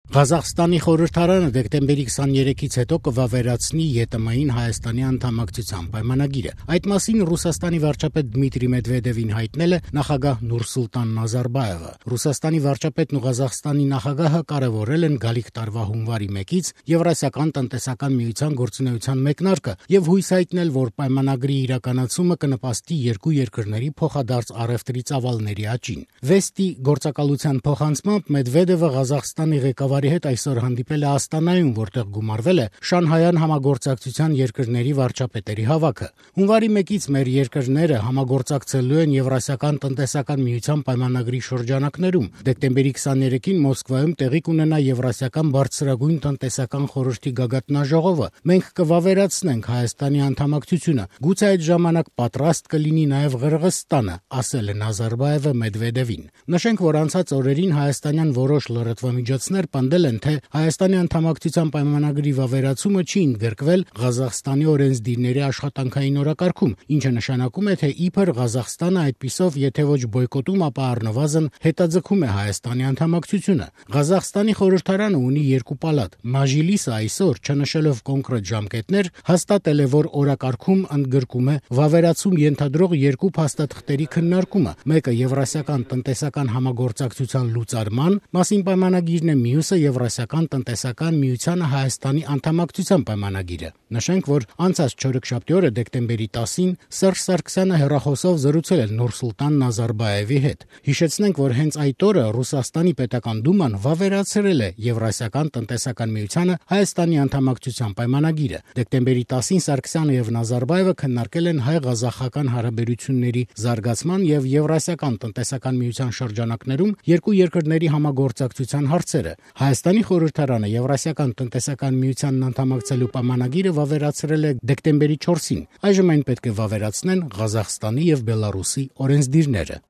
Ղազախստանի խորհրդարանը դեկտեմբերի 23-ից հետո կվավերացնի ԵՏՄ-ին Հայաստանի անդամակցության պայմանագիրը։ Այդ մասին Ռուսաստանի վարչապետ Դմիտրի Մեդվեդևին հայտնել է նախագահ Նուրսուլտան Նազարբաևը։ Ռուսաստանի վարչապետն ու Ղազախստանի նախագահը կարևորել են գալիք տարվա հունվարի 1-ից Եվրասիական տնտեսական միության գործունեության մեկնարկը եւ հույս հայտնել, որ պայմանագրի իրականացումը կնպաստի երկու երկրների փոխադարձ առևտրի ծավալների աճին։ Վեստի գործակալության փոխանցմամբ Մեդվեդևը Ղազախստանի ղեկավարի հետ այսօր հանդիպել է Աստանայում, որտեղ գումարվել է Շանհայյան համագործակցության երկրների վարչապետերի հավաքը։ Հունվարի 1-ից մեր երկրները համագործակցելու են Եվրասիական տնտեսական միության պայմանագրի շրջանակներում։ Դեկտեմբերի 23-ին Մոսկվայում տեղի կունենա Եվրասիական բարձրագույն տնտեսական խորհրդի գագաթնաժողովը։ Մենք կվավերացնենք Հայաստանի անդամակցությունը։ Գուցե այդ ժամանակ պատրաստ կլինի նաև Ղրղստանը, ասել է Նազարբաևը Մեդվեդևին։ Նշենք, որ անցած օրերին հայաստանյան որոշ լրատվամիջոցներ պնդել են, թե Հայաստանի անդամակցության պայմանագրի վավերացումը չի ընդգրկվել Ղազախստանի օրենսդիրների աշխատանքային օրակարգում, ինչը նշանակում է, թե իբր Ղազախստանը այդպիսով եթե ոչ բոյկոտում, ապա առնվազն հետաձգում է Հայաստանի անդամակցությունը։ Ղազախստանի խորհրդարանը ունի երկու պալատ։ Մաժիլիսը այսօր, չնշելով կոնկրետ ժամկետներ, հաստատել է, որ օրակարգում ընդգրկում է վավերացում ենթադրող երկու փաստաթղթերի քննարկումը։ Մեկը Եվրասիական տնտեսական համագործակցության լուծարման մասին պայմանագիրն է, մյուսը Եվրասիական տնտեսական միությանը Հայաստանի անդամակցության պայմանագիրը։ Նշենք, որ անցած չորեքշաբթի օրը դեկտեմբերի 10-ին Սերժ Սարգսյանը հեռախոսով զրուցել էր Նուրսուլտան Նազարբաևի հետ։ Հիշեցնենք, որ հենց այդ օրը Ռուսաստանի պետական դուման վավերացրել է Եվրասիական տնտեսական միությանը Հայաստանի անդամակցության պայմանագիրը։ Դեկտեմբերի 10-ին Սարգսյանը եւ Նազարբաևը քննարկել են հայ-ղազախական հարաբերությունների զարգացման եւ Եվրասիական տնտեսական միության շրջանակներում երկու երկրների համագործակցության հարցերը։ Հայաստանի խորհրդարանը Եվրասիական տնտեսական միությանն անդամակցելու պայմանագիրը վավերացրել է դեկտեմբերի 4-ին։ Այժմ այն պետք է վավերացնեն Ղազախստանի եւ Բելարուսի օրենսդիրները։